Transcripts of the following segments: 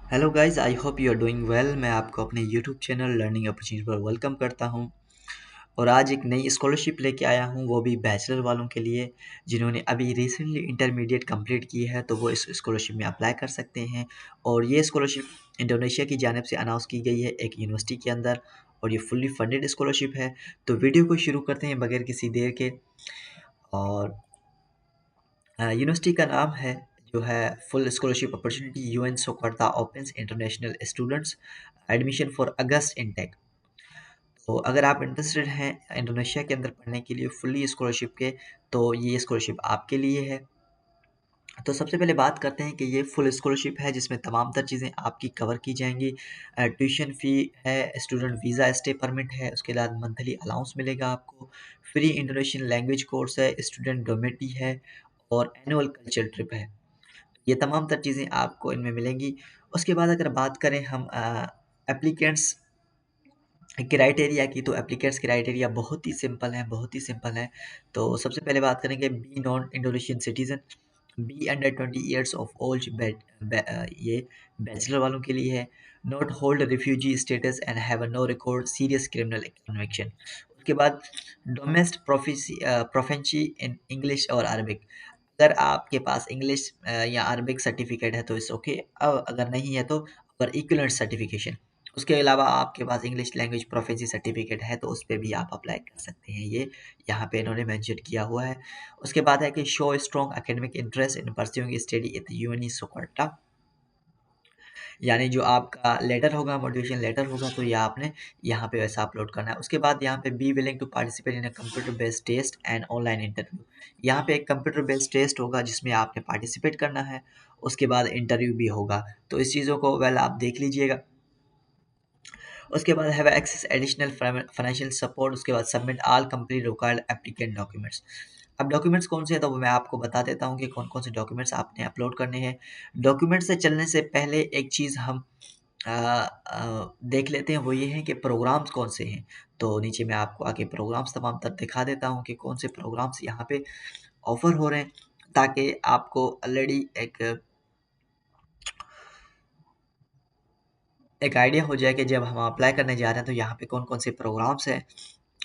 Hello guys, I hope you are doing well. मैं आपको अपने यूट्यूब चैनल लर्निंग अपॉर्चुनिटी पर वेलकम करता हूं और आज एक नई स्कॉलरशिप लेके आया हूं, वो भी बैचलर वालों के लिए जिन्होंने अभी रिसेंटली इंटरमीडिएट कंप्लीट की है। तो वो इस स्कॉलरशिप में अप्लाई कर सकते हैं और ये स्कॉलरशिप इंडोनेशिया की जानिब से अनाउंस की गई है एक यूनिवर्सिटी के अंदर और ये फुल्ली फंडेड स्कॉलरशिप है। तो वीडियो को शुरू करते हैं बगैर किसी देर के। और यूनिवर्सिटी का नाम है जो है full scholarship opportunity UN Surakarta opens international students admission for August intake. तो अगर आप इंटरेस्टेड हैं इंडोनेशिया के अंदर पढ़ने के लिए फुल्ली स्कॉलरशिप के, तो ये स्कॉलरशिप आपके लिए है। तो सबसे पहले बात करते हैं कि ये फुल स्कॉलरशिप है जिसमें तमाम तर चीज़ें आपकी कवर की जाएंगी। ट्यूशन फ़ी है, स्टूडेंट वीज़ा स्टे परमिट है, उसके बाद मंथली अलाउंस मिलेगा आपको, फ्री इंडोनेशियन लैंग्वेज कोर्स है, स्टूडेंट डोमेटी है और एनुअल कल्चर ट्रिप है। ये तमाम तर चीज़ें आपको इनमें मिलेंगी। उसके बाद अगर बात करें हम एप्लीकेंट्स क्राइटेरिया की, तो एप्लीकेंट्स क्राइटेरिया बहुत ही सिंपल है, बहुत ही सिंपल है। तो सबसे पहले बात करेंगे be non Indonesian citizen, be under 20 years of old, ये बैचलर वालों के लिए है। Not hold refugee status and have no record serious criminal conviction. उसके बाद डोमेस्ट प्रोफेंसी इन इंग्लिश और अरबिक। अगर आपके पास इंग्लिश या अरबिक सर्टिफिकेट है तो इट्स ओके, अगर नहीं है तो अगर इक्विवेलेंट सर्टिफिकेशन, उसके अलावा आपके पास इंग्लिश लैंग्वेज प्रोफेंसी सर्टिफिकेट है तो उस पर भी आप अप्लाई कर सकते हैं। ये यहाँ पे इन्होंने मेंशन किया हुआ है। उसके बाद है कि show strong academic interest in pursuing study at UNS Surakarta, यानी जो आपका लेटर होगा, मोटिवेशन लेटर होगा, तो यह आपने यहाँ पे वैसा अपलोड करना है। उसके बाद यहाँ पे be willing to participate in a computer based test and online interview. यहाँ पे एक कंप्यूटर बेस्ड टेस्ट होगा जिसमें आपने पार्टिसिपेट करना है, उसके बाद इंटरव्यू भी होगा। तो इस चीज़ों को वेल आप देख लीजिएगा। उसके बाद have access additional financial support. उसके बाद submit all complete required applicant documents. अब डॉक्यूमेंट्स कौन से हैं तो मैं आपको बता देता हूँ कि कौन कौन से डॉक्यूमेंट्स आपने अपलोड करने हैं। डॉक्यूमेंट से चलने से पहले एक चीज़ हम देख लेते हैं, वो ये है कि प्रोग्राम्स कौन से हैं। तो नीचे मैं आपको आके प्रोग्राम्स तमाम तर दिखा देता हूँ कि कौन से प्रोग्राम्स यहाँ पे ऑफर हो रहे हैं, ताकि आपको ऑलरेडी एक आइडिया हो जाए कि जब हम अप्लाई करने जा रहे हैं तो यहाँ पे कौन कौन से प्रोग्राम्स हैं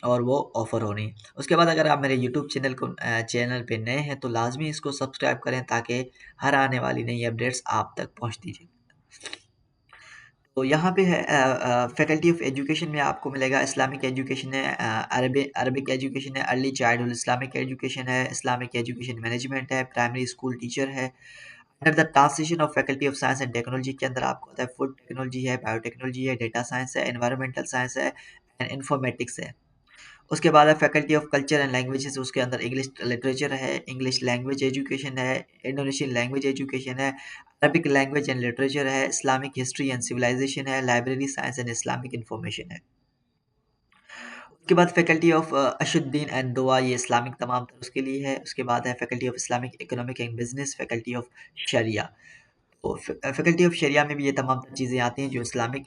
और वो ऑफ़र हो रही हैं। उसके बाद अगर आप मेरे यूट्यूब चैनल पे नए हैं तो लाज़मी इसको सब्सक्राइब करें ताकि हर आने वाली नई अपडेट्स आप तक पहुँचती रहें। तो यहाँ पे है फैकल्टी ऑफ एजुकेशन में आपको मिलेगा इस्लामिक एजुकेशन है, अरबिक एजुकेशन है, अर्ली चाइल्डहुड इस्लामिक एजुकेशन है, इस्लामिक एजुकेशन मैनेजमेंट है, प्राइमरी स्कूल टीचर है। Under the translation of faculty of science and technology के अंदर आपको होता है फूड टेक्नोलॉजी है, बायोटेक्नोलॉजी है, डेटा साइंस है, एनवायरमेंटल साइंस है एंड इन्फॉर्मेटिक्स है। उसके बाद है faculty of culture and languages, उसके अंदर इंग्लिश लिटरेचर है, इंग्लिश लैंग्वेज एजुकेशन है, इंडोनेशियन लैंग्वेज एजुकेशन है, अरबिक लैंग्वेज एंड लिटरेचर है, इस्लामिक हिस्ट्री एंड सिविलाइजेशन है, library science and Islamic information है। उसके बाद फैकल्टी ऑफ अशुद्दीन एंड दुआ, ये इस्लामिक तमाम तरह उसके लिए है। उसके बाद है faculty of Islamic economic and business, faculty of sharia. तो फैकल्टी ऑफ शरिया में भी ये तमाम चीज़ें आती हैं जो इस्लामिक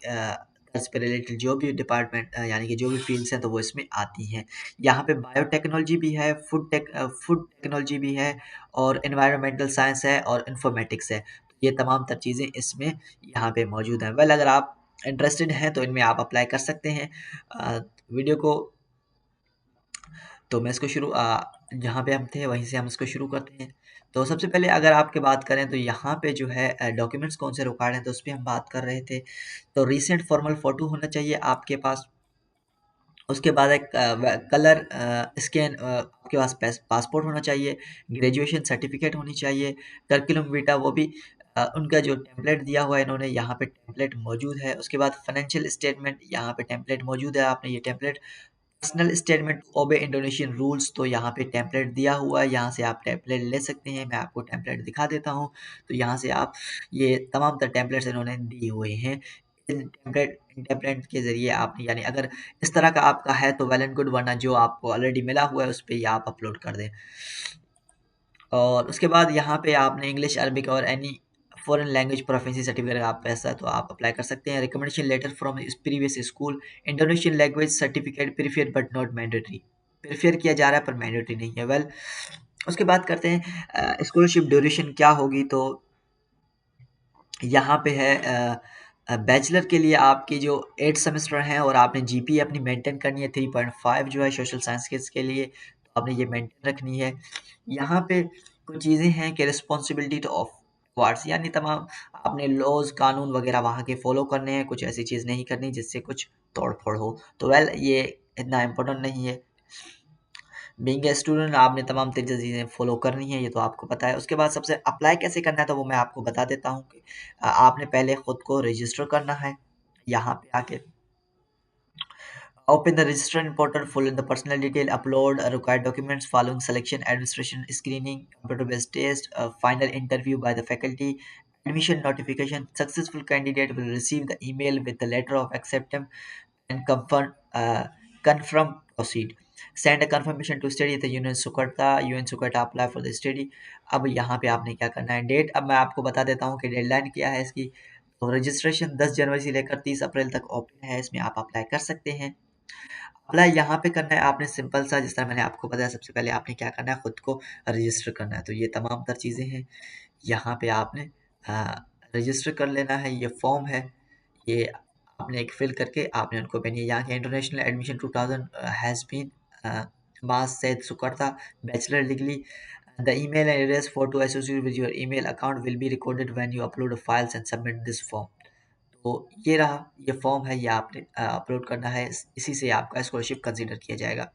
तर्ज पे रिलेटेड जो भी डिपार्टमेंट यानी कि जो भी फील्ड्स हैं तो वो इसमें आती हैं। यहाँ पे बायोटेक्नोलॉजी भी है, फूड टेक्नोलॉजी भी है और एनवायरमेंटल साइंस है और इन्फॉर्मेटिक्स है। तो ये तमाम तर चीज़ें इसमें यहाँ पे मौजूद हैं। वेल अगर आप इंटरेस्टेड हैं तो इनमें आप अप्लाई कर सकते हैं। वीडियो को तो मैं इसको जहाँ पे हम थे वहीं से हम इसको शुरू करते हैं। तो सबसे पहले अगर आपकी बात करें तो यहाँ पे जो है डॉक्यूमेंट्स कौन से रिक्वायर्ड हैं तो उस पे हम बात कर रहे थे। तो रीसेंट फॉर्मल फ़ोटो होना चाहिए आपके पास। उसके बाद एक कलर स्कैन आपके पास पासपोर्ट होना चाहिए, ग्रेजुएशन सर्टिफिकेट होनी चाहिए, करिकुलम विटा वो भी उनका जो टेम्पलेट दिया हुआ है इन्होंने यहाँ पे टेम्पलेट मौजूद है। उसके बाद फाइनेंशियल स्टेटमेंट यहाँ पे टेम्पलेट मौजूद है, आपने ये टेम्पलेट पर्सनल स्टेटमेंट ओबे इंडोनेशियन रूल्स, तो यहाँ पे टेम्पलेट दिया हुआ है, यहाँ से आप टेम्पलेट ले सकते हैं। मैं आपको टेम्पलेट दिखा देता हूँ। तो यहाँ से आप ये तमाम तर टेम्पलेट्स इन्होंने दिए हुए हैं। इन टेम्पलेट के ज़रिए आप यानी अगर इस तरह का आपका है तो वेल एंड गुड, वरना जो आपको ऑलरेडी मिला हुआ है उस पे ही आप अपलोड कर दें। और उसके बाद यहाँ पे आपने इंग्लिश, अरबिक और any foreign language proficiency certificate आप ऐसा है तो आप अप्लाई कर सकते हैं। Recommendation letter from previous school, Indonesian language certificate preferred but not mandatory, preferred किया जा रहा है पर मैंडेटरी नहीं है। वेल उसके बाद करते हैं स्कॉलरशिप ड्यूरेशन क्या होगी। तो यहाँ पे है बैचलर के लिए आपकी जो 8 सेमेस्टर हैं और आपने जीपीए अपनी मेंटेन करनी है 3.5 जो है सोशल साइंस के लिए, तो आपने ये मेंटेन रखनी है। यहाँ पे कुछ चीज़ें हैं कि रिस्पॉन्सिबिलिटी टू ऑफ वार्ड्स, यानी तमाम आपने लॉज कानून वगैरह वहाँ के फॉलो करने हैं, कुछ ऐसी चीज़ नहीं करनी जिससे कुछ तोड़ फोड़ हो। तो वेल ये इतना इम्पोर्टेंट नहीं है। बीइंग ए स्टूडेंट आपने तमाम तरीके से चीज़ें फॉलो करनी है, ये तो आपको पता है। उसके बाद सबसे अप्लाई कैसे करना है तो वो मैं आपको बता देता हूँ कि आपने पहले खुद को रजिस्टर करना है। यहाँ पे आके open the registration portal, fill in the personal detail, upload required documents following selection, administration, screening, computer-based test, final interview by the faculty, admission notification. Successful candidate will receive the email with the letter of acceptance and confirm proceed. Send a confirmation to study the UN Sukarta apply for the study. अब यहाँ पे आपने क्या करना है, date अब मैं आपको बता देता हूँ कि डेडलाइन क्या है इसकी। तो रजिस्ट्रेशन 10 जनवरी से लेकर 30 अप्रैल तक ओपन है, इसमें आप अप्लाई कर सकते हैं। अप्लाई यहाँ पे करना है आपने सिंपल सा, जिस तरह मैंने आपको बताया सबसे पहले आपने क्या करना है, खुद को रजिस्टर करना है। तो ये तमाम तर चीज़ें हैं, यहाँ पे आपने रजिस्टर कर लेना है। ये फॉर्म है, ये आपने एक फिल करके आपने उनको भेजनी है। यहाँ के international admission 2000 has been mass said Surakarta bachelor degree. The email address for to associate with your email account will be recorded when you upload files and submit this form. तो ये रहा, ये फॉर्म है, ये आपने upload करना है, इसी से आपका स्कॉलरशिप कंसीडर किया जाएगा।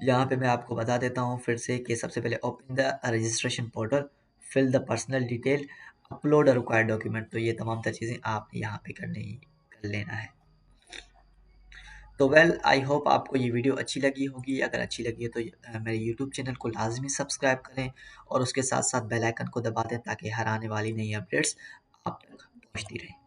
यहाँ पे मैं आपको बता देता हूँ फिर से कि सबसे पहले open the registration portal, fill the personal detail, upload a required document. तो ये तमाम तर चीज़ें आपने यहाँ पे कर लेना है। तो वेल आई होप आपको ये वीडियो अच्छी लगी होगी। अगर अच्छी लगी है तो मेरे यूट्यूब चैनल को लाजमी सब्सक्राइब करें और उसके साथ साथ बेल आइकन को दबा दें ताकि हर आने वाली नई अपडेट्स आप तक पहुँचती रहें।